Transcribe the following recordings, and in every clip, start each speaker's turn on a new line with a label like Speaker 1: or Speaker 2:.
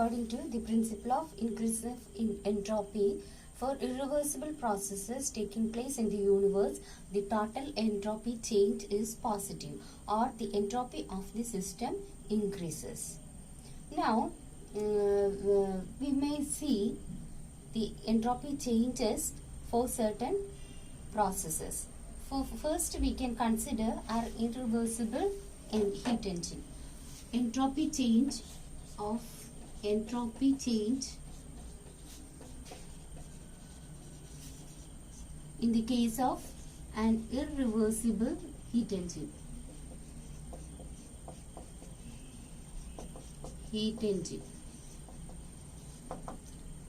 Speaker 1: according to the principle of increasive entropy, for irreversible processes taking place in the universe, the total entropy change is positive, or the entropy of the system increases. Now, we may see the entropy changes for certain processes. First, we can consider our irreversible heat engine. Entropy change in the case of an irreversible heat engine.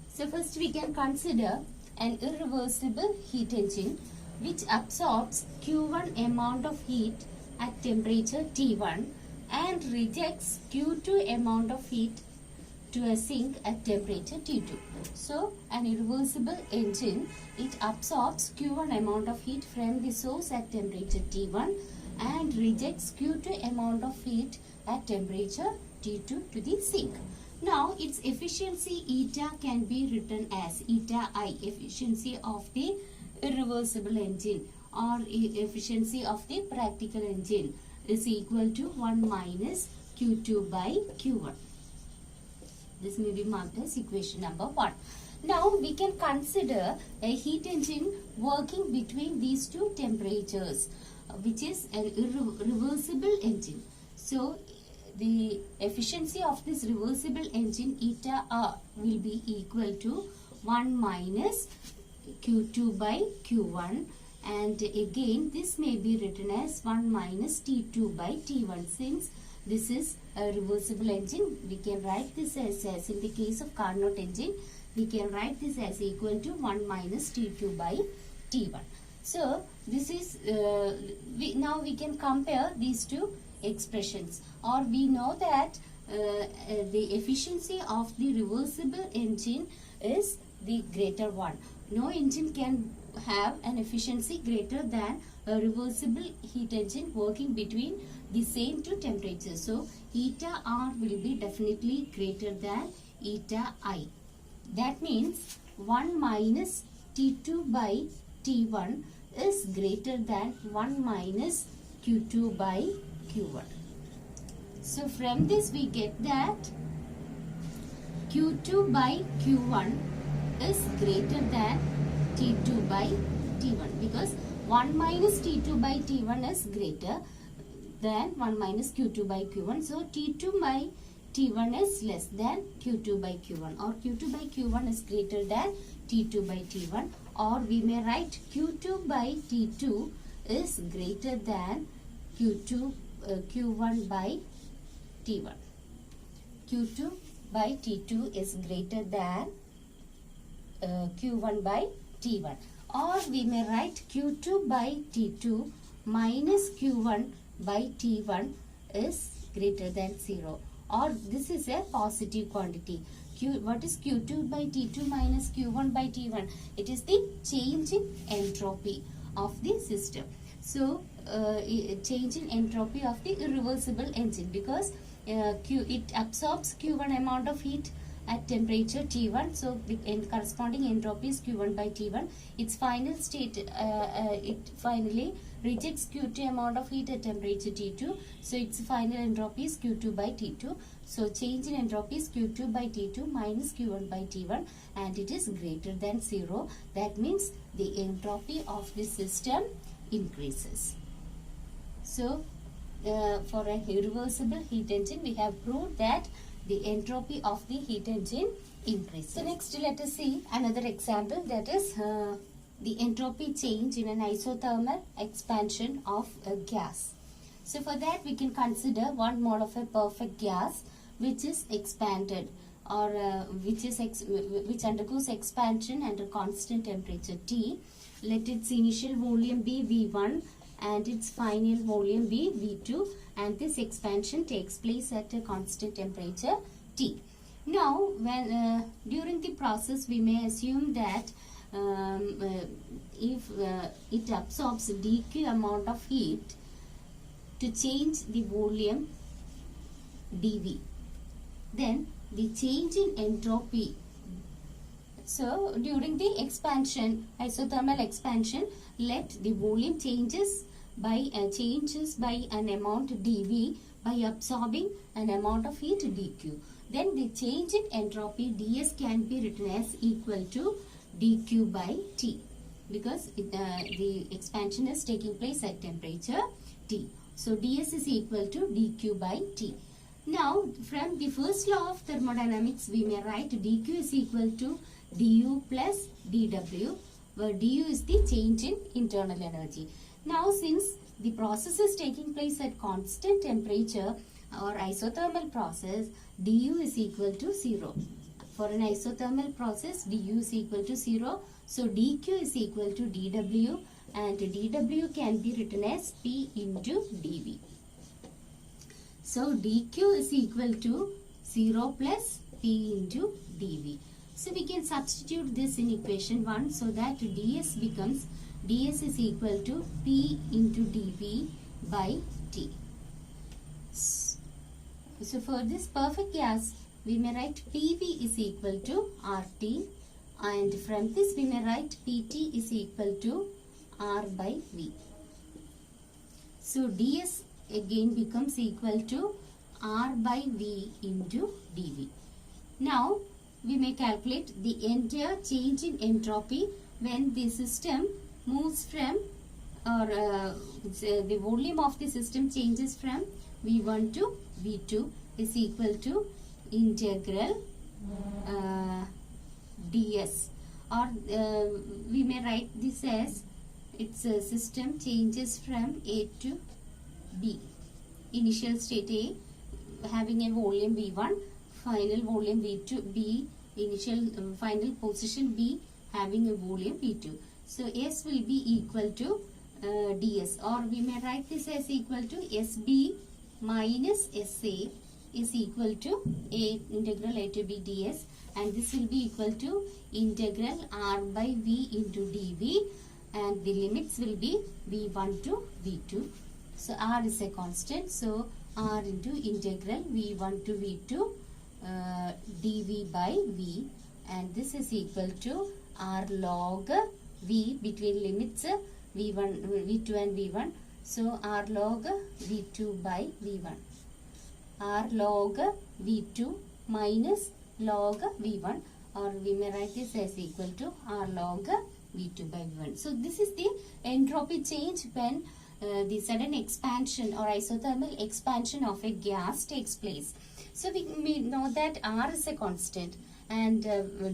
Speaker 1: So first we can consider an irreversible heat engine which absorbs Q1 amount of heat at temperature T1 and rejects Q2 amount of heat to a sink at temperature T2. So an irreversible engine, it absorbs Q1 amount of heat from the source at temperature T1 and rejects Q2 amount of heat at temperature T2 to the sink. Now its efficiency eta can be written as eta I, efficiency of the irreversible engine, or efficiency of the practical engine, is equal to 1 minus Q2 by Q1. This may be marked as equation number 1. Now we can consider a heat engine working between these two temperatures, which is an reversible engine. So the efficiency of this reversible engine eta R will be equal to 1 minus Q2 by Q1, and again this may be written as 1 minus T2 by T1. Since this is a reversible engine, we can write this as in the case of Carnot engine, we can write this as equal to 1 minus T2 by T1. So this is now we can compare these two expressions, or we know that the efficiency of the reversible engine is the greater one. No engine can have an efficiency greater than a reversible heat engine working between the same two temperatures. So eta R will be definitely greater than eta I. That means 1 minus T2 by T1 is greater than 1 minus Q2 by Q1. So from this we get that Q2 by Q1 is greater than T2 by T1, because 1 minus T2 by T1 is greater than 1 minus Q2 by Q1. So T2 by T1 is less than Q2 by Q1, or Q2 by Q1 is greater than T2 by T1, or we may write Q2 by T2 is greater than Q1 by T1. Q2 by T2 is greater than Q1 by T1, or we may write Q2 by T2 minus Q1 by T1 is greater than 0, or this is a positive quantity. What is Q2 by T2 minus Q1 by T1? It is the change in entropy of the system. So change in entropy of the irreversible engine, because it absorbs Q1 amount of heat at temperature T1. So the corresponding entropy is Q1 by T1. Its final state, it finally rejects Q2 amount of heat at temperature T2. So its final entropy is Q2 by T2. So change in entropy is Q2 by T2 minus Q1 by T1, and it is greater than 0. That means the entropy of the system increases. So for an irreversible heat engine, we have proved that the entropy of the heat engine increases. So next let us see another example, that is the entropy change in an isothermal expansion of a gas. So for that we can consider one mole of a perfect gas which is expanded, or which undergoes expansion under constant temperature T. Let its initial volume be V1 and its final volume be V2, and this expansion takes place at a constant temperature T. Now when during the process we may assume that if it absorbs dq amount of heat to change the volume dV, then the change in entropy. So during the expansion, isothermal expansion, let the volume changes by an amount dV by absorbing an amount of heat dQ. Then the change in entropy ds can be written as equal to dQ by T, because the expansion is taking place at temperature T. So ds is equal to dQ by T. Now from the first law of thermodynamics we may write dQ is equal to du plus dW, where du is the change in internal energy. Now since the process is taking place at constant temperature or isothermal process, du is equal to 0. For an isothermal process, du is equal to 0. So dQ is equal to dW, and dW can be written as P into dV. So dQ is equal to 0 plus P into dV. So we can substitute this in equation 1 so that ds is equal to P into dV by T. So for this perfect gas, we may write PV is equal to RT, and from this we may write PT is equal to R by V. So ds again becomes equal to R by V into dV. Now we may calculate the entire change in entropy when the system moves from, or the volume of the system changes from V1 to V2 is equal to integral ds, or we may write this as its system changes from A to B. Initial state A having a volume V1, final volume V2, B, initial final position B having a volume V2. So S will be equal to ds, or we may write this as equal to SB minus SA is equal to A integral A to B ds, and this will be equal to integral R by V into dV, and the limits will be V1 to V2. So R is a constant, so R into integral V1 to V2 dV by V, and this is equal to R log V between limits V1, V2 and V1. So R log V2 by V1. R log V2 minus log V1, or we may write this as equal to R log V2 by V1. So this is the entropy change when the sudden expansion or isothermal expansion of a gas takes place. So we know that R is a constant, and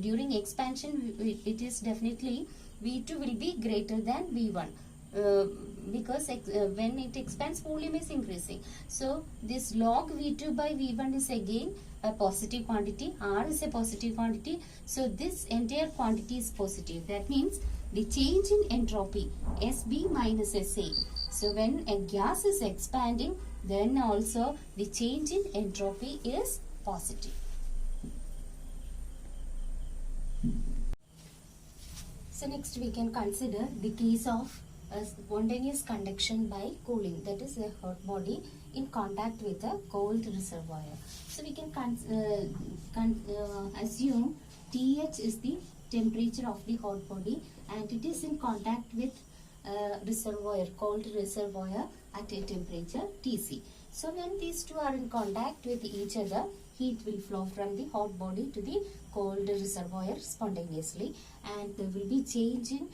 Speaker 1: during expansion it is definitely V2 will be greater than V1. Because when it expands, volume is increasing. So this log V2 by V1 is again a positive quantity. R is a positive quantity. So this entire quantity is positive. That means the change in entropy SB minus SA. So when a gas is expanding, then also the change in entropy is positive. So next we can consider the case of spontaneous conduction by cooling, that is a hot body in contact with a cold reservoir. So we can assume TH is the temperature of the hot body, and it is in contact with reservoir, cold reservoir at a temperature TC. So when these two are in contact with each other, heat will flow from the hot body to the cold reservoir spontaneously, and there will be change in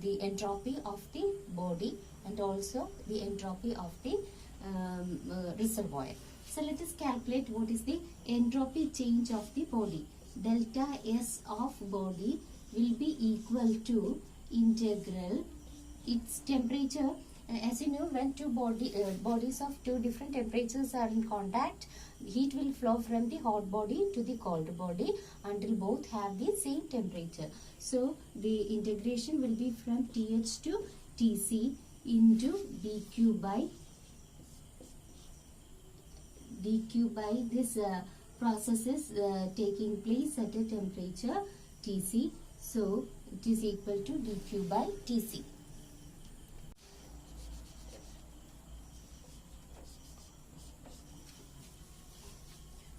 Speaker 1: the entropy of the body and also the entropy of the reservoir. So let us calculate what is the entropy change of the body. Delta S of body will be equal to integral its temperature. As you know, when two bodies of two different temperatures are in contact, heat will flow from the hot body to the cold body until both have the same temperature. So the integration will be from TH to TC into dQ by this process is taking place at a temperature TC. So it is equal to dQ by TC.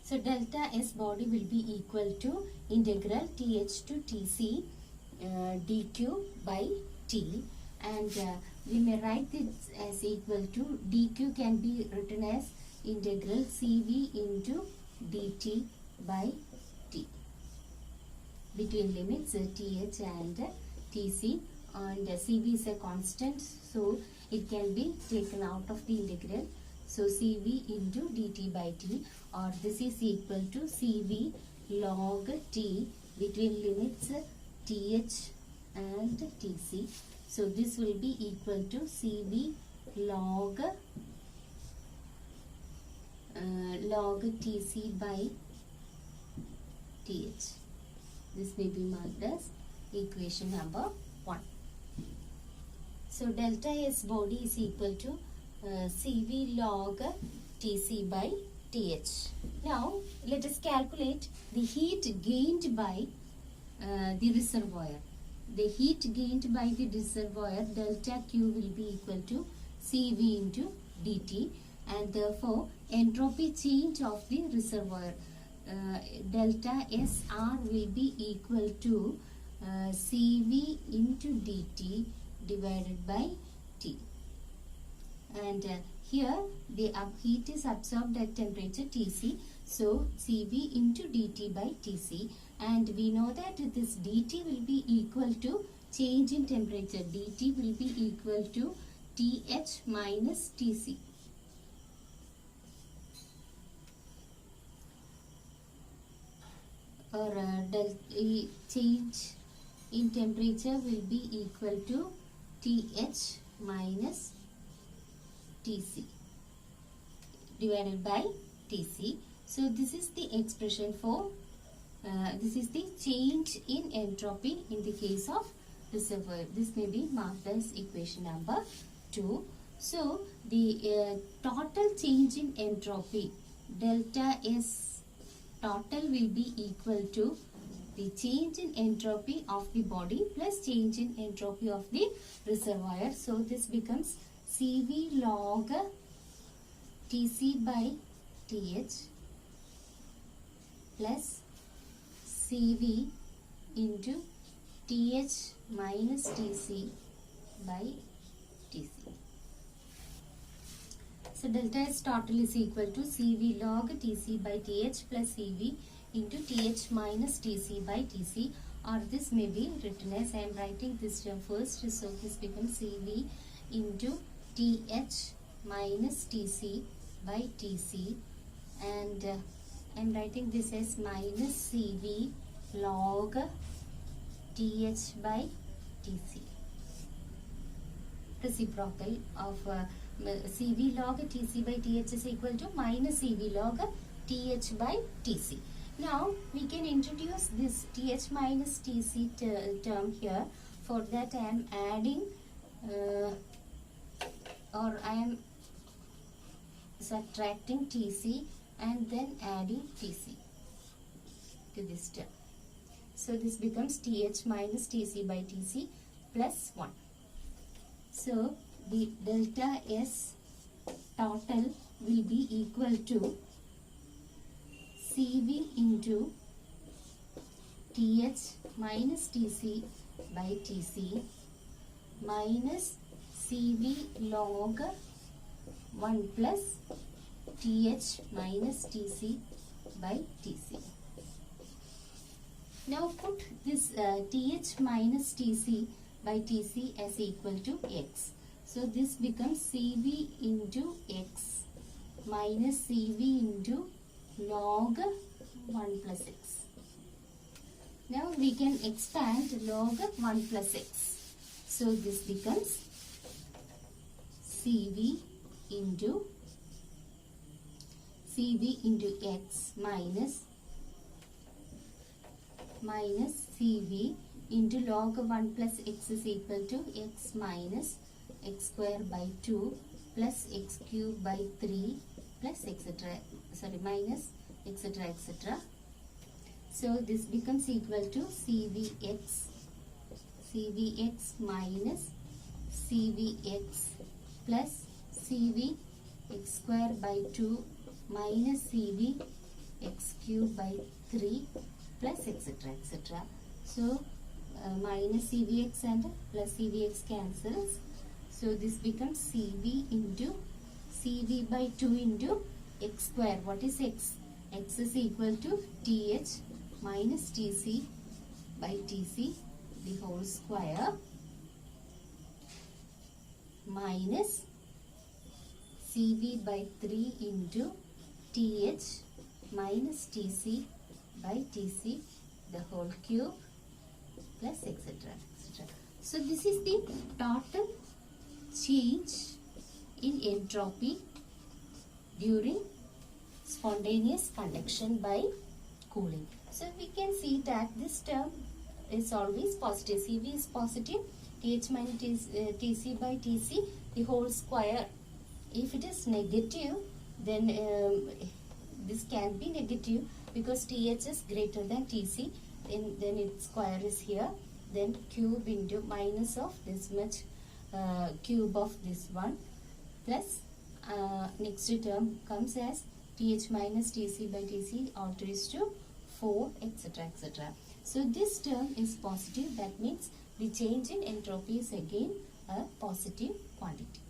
Speaker 1: So delta S body will be equal to integral Th to Tc dq by T, and we may write this as equal to dq can be written as integral Cv into dt by T between limits Th and Tc, and Cv is a constant, so it can be taken out of the integral. So Cv into dt by T, or this is equal to Cv log T between limits Th and Tc. So this will be equal to Cv log Tc by Th. This may be marked as equation number 1. So delta S body is equal to Cv log Tc by Th. Now let us calculate the heat gained by the reservoir. The heat gained by the reservoir, delta Q will be equal to Cv into dt, and therefore entropy change of the reservoir, delta Sr will be equal to Cv into dt divided by T. And here the heat is absorbed at temperature Tc, so Cv into dt by Tc, and we know that this dt will be equal to change in temperature. Dt will be equal to Th minus Tc. Or change in temperature will be equal to Th minus Tc divided by Tc. So this is the expression for this is the change in entropy in the case of reservoir. This may be marked as equation number 2. So the total change in entropy, delta S total, will be equal to the change in entropy of the body plus change in entropy of the reservoir. So this becomes Cv log Tc by Th plus Cv into Th minus Tc by Tc. So delta S total is equal to Cv log Tc by Th plus Cv into Th minus Tc by Tc, or this may be written as, I am writing this term first, so this becomes Cv into Th minus Tc by Tc, and I am writing this as minus Cv log Th by Tc. Reciprocal of Cv log Tc by Th is equal to minus Cv log Th by Tc. Now we can introduce this Th minus Tc term here. For that I am adding or I am subtracting Tc and then adding Tc to this term. So this becomes Th minus Tc by Tc plus 1. So the delta S total will be equal to Cv into Th minus Tc by Tc minus Cv log 1 plus Th minus Tc by Tc. Now put this Th minus Tc by Tc as equal to x. So this becomes Cv into x minus Cv into log 1 plus x. Now we can expand log 1 plus x. So this becomes Cv into x minus Cv into log 1 plus x is equal to x minus x square by 2 plus x cube by 3 plus minus etc. So this becomes equal to Cvx minus Cvx plus Cv x square by 2 minus Cv x cube by 3 plus etc. etc. So minus CVX and plus CVX cancels. So this becomes CV into CV by 2 into x square. What is x? X is equal to TH minus TC by TC the whole square minus CV by 3 into TH minus TC by TC the whole cube plus etc. etc. So this is the total change in entropy during spontaneous conduction by cooling. So we can see that this term is always positive. CV is positive, TH minus TC by TC the whole square. If it is negative, then this can be negative because TH is greater than TC. Then its square is here. Then cube into minus of this much cube of this one plus next term comes as TH minus TC by TC all raised to 4 etc. etc. So this term is positive. That means the change in entropy is again a positive quantity.